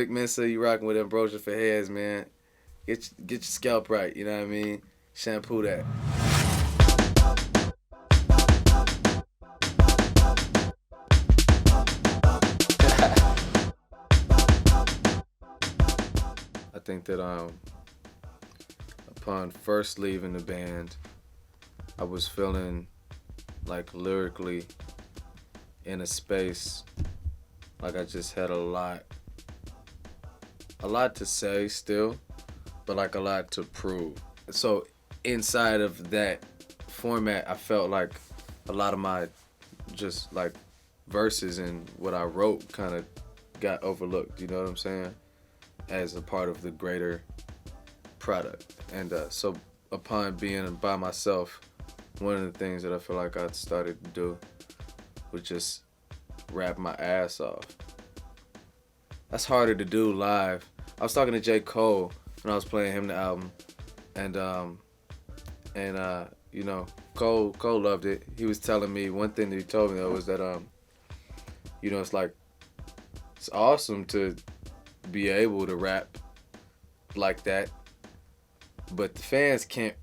Vic Mensa, you rocking with Ambrosia for heads, man. Get your scalp right, you know what I mean? Shampoo that. I think that upon first leaving the band, I was feeling like lyrically in a space like I just had a lot to say still, but like a lot to prove. So inside of that format, I felt like a lot of my just like verses and what I wrote kind of got overlooked, you know what I'm saying? As a part of the greater product. And so upon being by myself, one of the things that I feel like I started to do was just rap my ass off. That's harder to do live. I was talking to J. Cole when I was playing him the album, and you know, Cole loved it. He was telling me one thing that he told me though was that you know, it's awesome to be able to rap like that, but the fans can't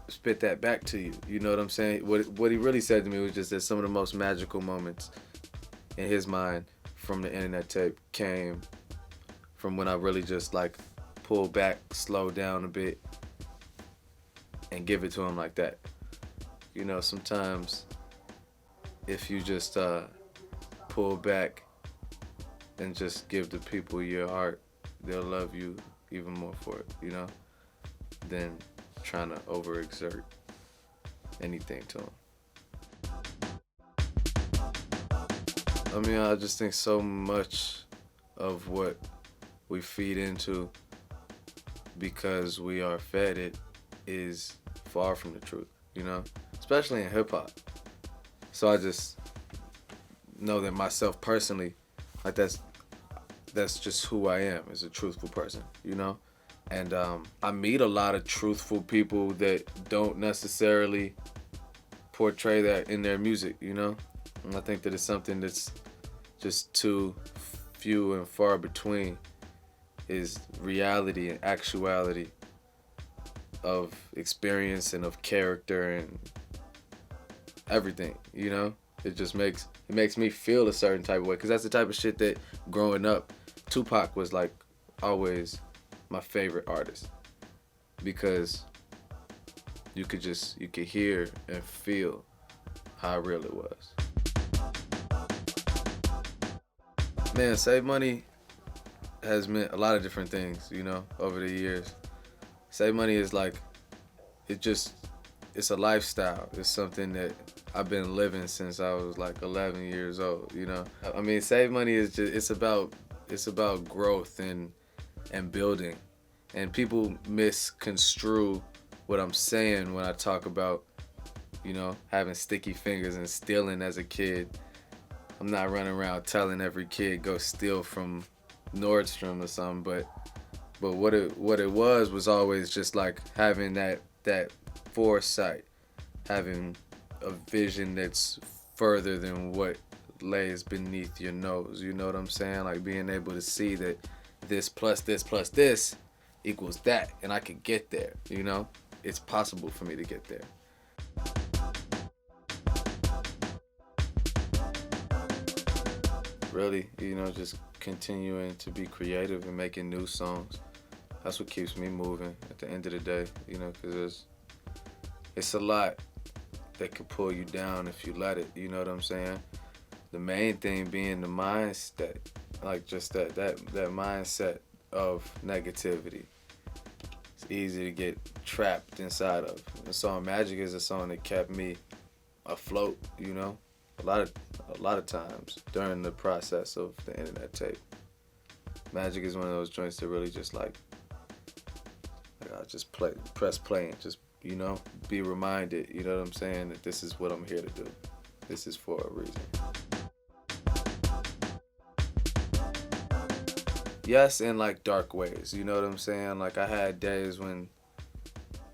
spit that back to you. You know what I'm saying? What he really said to me was just that some of the most magical moments in his mind from the Innanet Tape came from when I really just like pull back, slow down a bit, and give it to him like that. You know, sometimes if you just pull back and just give the people your heart, they'll love you even more for it, you know, than trying to overexert anything to them. I mean, I just think so much of what we feed into because we are fed it is far from the truth, you know, especially in hip hop. So I just know that myself personally, like that's just who I am, as a truthful person, you know? And I meet a lot of truthful people that don't necessarily portray that in their music, you know? And I think that it's something that's just too few and far between, is reality and actuality of experience and of character and everything, you know? It just makes me feel a certain type of way, because that's the type of shit that growing up, Tupac was like always my favorite artist, because you could hear and feel how real it was. Man, Save Money has meant a lot of different things, you know, over the years. Save Money is like, it's a lifestyle. It's something that I've been living since I was like 11 years old, you know? I mean, Save Money is just, it's about growth and building. And people misconstrue what I'm saying when I talk about, you know, having sticky fingers and stealing as a kid. I'm not running around telling every kid go steal from Nordstrom or something, but what it was always just like having that foresight, having a vision that's further than what lays beneath your nose. You know what I'm saying? Like being able to see that this plus this plus this equals that, and I can get there, you know? It's possible for me to get there. Really, you know, just continuing to be creative and making new songs. That's what keeps me moving at the end of the day, you know, because it's a lot that could pull you down if you let it, you know what I'm saying? The main thing being the mindset, like just that mindset of negativity. It's easy to get trapped inside of. The song Magic is a song that kept me afloat, you know? A lot of times during the process of the Innanet Tape. Magic is one of those joints that really just like I just press play and just, you know, be reminded, you know what I'm saying, that this is what I'm here to do. This is for a reason. Yes, in like dark ways, you know what I'm saying? Like I had days when,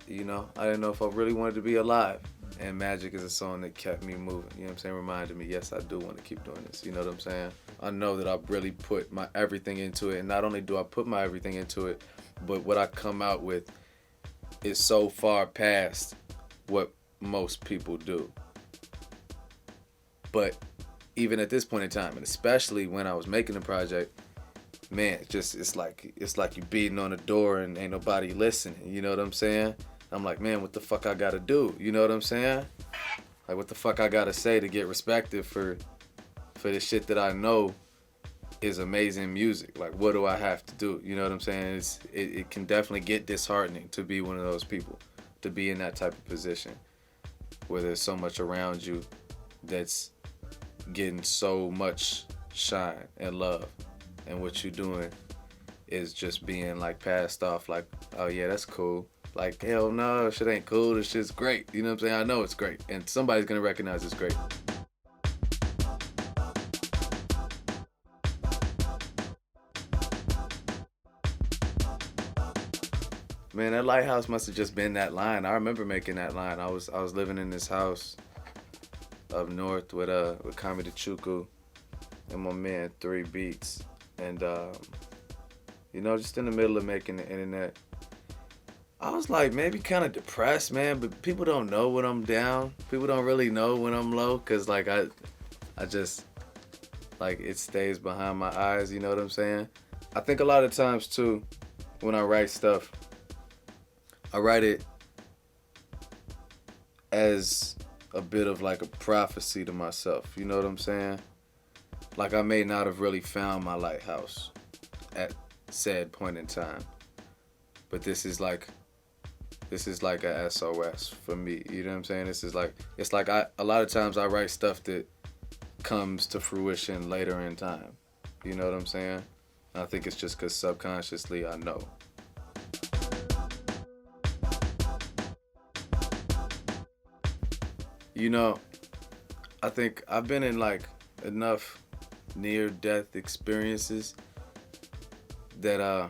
you know, I didn't know if I really wanted to be alive. And Magic is a song that kept me moving, you know what I'm saying? Reminded me, yes, I do want to keep doing this, you know what I'm saying? I know that I really put my everything into it, and not only do I put my everything into it, but what I come out with is so far past what most people do. But even at this point in time, and especially when I was making the project, man, it's like you beating on a door and ain't nobody listening. You know what I'm saying? I'm like, man, what the fuck I gotta do? You know what I'm saying? Like, what the fuck I gotta say to get respected for the shit that I know is amazing music? Like, what do I have to do? You know what I'm saying? It can definitely get disheartening to be one of those people, to be in that type of position where there's so much around you that's getting so much shine and love, and what you're doing is just being like passed off like, oh yeah, that's cool. Like, hell no, shit ain't cool, this shit's great. You know what I'm saying? I know it's great, and somebody's gonna recognize it's great. Man, that lighthouse must have just been that line. I remember making that line. I was living in this house up north with Kamida Chuku and my man 3 Beats, and you know, just in the middle of making the internet. I was like maybe kind of depressed, man, but people don't know when I'm down. People don't really know when I'm low, cause like I just, like, it stays behind my eyes, you know what I'm saying? I think a lot of times too, when I write stuff, I write it as a bit of like a prophecy to myself, you know what I'm saying? Like, I may not have really found my lighthouse at said point in time, but this is like a SOS for me, you know what I'm saying? It's like a lot of times I write stuff that comes to fruition later in time, you know what I'm saying? And I think it's just because subconsciously I know. You know, I think I've been in like enough near-death experiences that I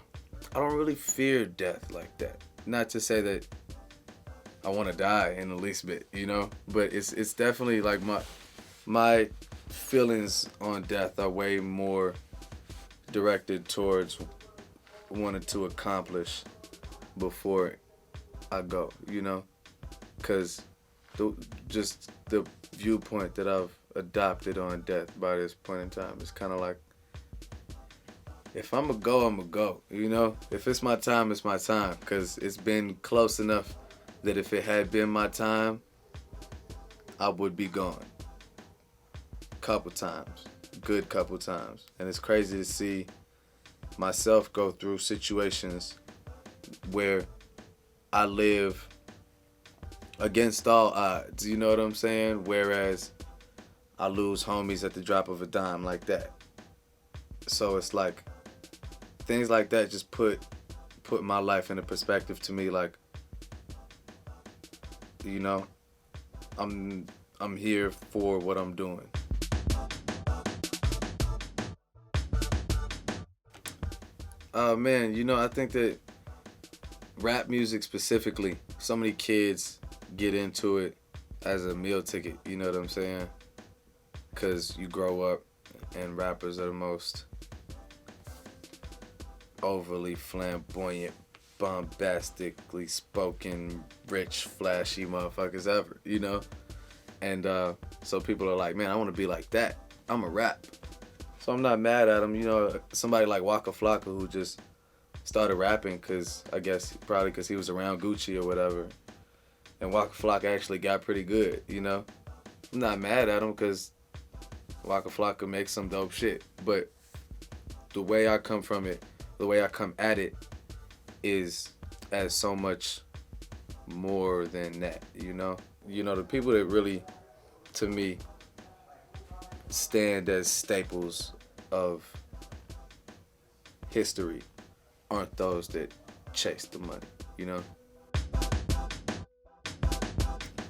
don't really fear death like that. Not to say that I want to die in the least bit, you know, but it's definitely like my feelings on death are way more directed towards wanting to accomplish before I go, you know, because just the viewpoint that I've adopted on death by this point in time is kind of like, if I'm gonna go, I'm gonna go, you know? If it's my time, it's my time, because it's been close enough that if it had been my time, I would be gone. Couple times, good couple times. And it's crazy to see myself go through situations where I live against all odds, you know what I'm saying? Whereas I lose homies at the drop of a dime like that. So it's like, things like that just put my life into perspective to me, like, you know, I'm here for what I'm doing. Man, you know, I think that rap music specifically, so many kids get into it as a meal ticket, you know what I'm saying? Because you grow up and rappers are the most overly flamboyant, bombastically spoken, rich, flashy motherfuckers ever, you know? And so people are like, man, I want to be like that. I'm a rap. So I'm not mad at them. You know, somebody like Waka Flocka who just started rapping because, I guess, probably because he was around Gucci or whatever. And Waka Flocka actually got pretty good, you know? I'm not mad at him because Waka Flocka makes some dope shit. But the way I come from it, the way I come at it is as so much more than that, you know? You know, the people that really, to me, stand as staples of history aren't those that chase the money, you know?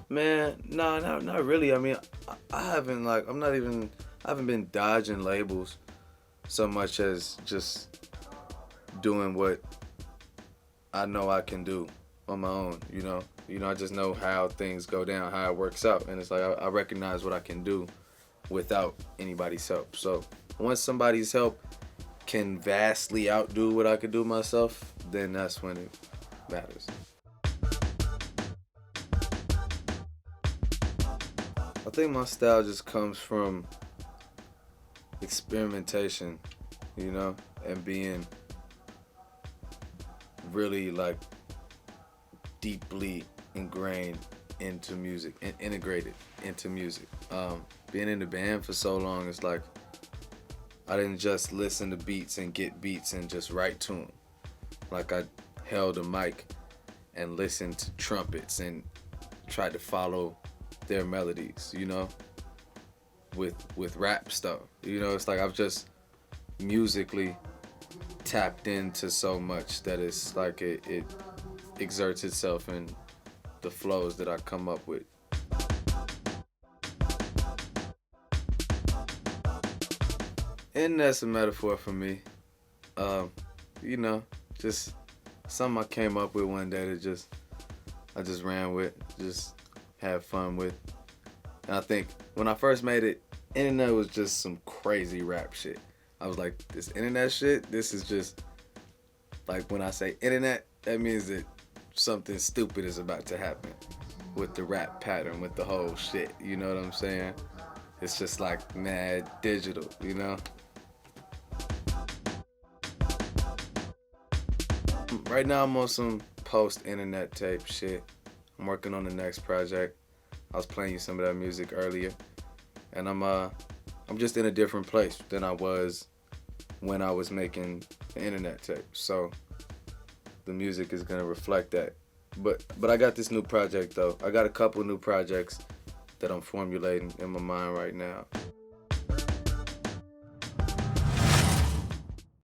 Man, no, not really. I mean, I haven't, like, I haven't been dodging labels so much as just doing what I know I can do on my own, you know? You know, I just know how things go down, how it works out. And it's like, I recognize what I can do without anybody's help. So once somebody's help can vastly outdo what I could do myself, then that's when it matters. I think my style just comes from experimentation, you know, and being really like deeply ingrained into music and integrated into music. Being in the band for so long, it's like I didn't just listen to beats and get beats and just write to them. Like I held a mic and listened to trumpets and tried to follow their melodies, you know, with rap stuff. You know, it's like I've just musically tapped into so much that it's like it exerts itself in the flows that I come up with. And that's a metaphor for me. You know, just something I came up with one day that I just ran with, just had fun with. And I think when I first made it, internet was just some crazy rap shit. I was like, this internet shit, this is just, like when I say internet, that means that something stupid is about to happen with the rap pattern, with the whole shit, you know what I'm saying? It's just like mad digital, you know? Right now I'm on some post-Innanet Tape shit. I'm working on the next project. I was playing you some of that music earlier. And I'm just in a different place than I was when I was making the Innanet Tape. So the music is gonna reflect that. But I got this new project though. I got a couple new projects that I'm formulating in my mind right now.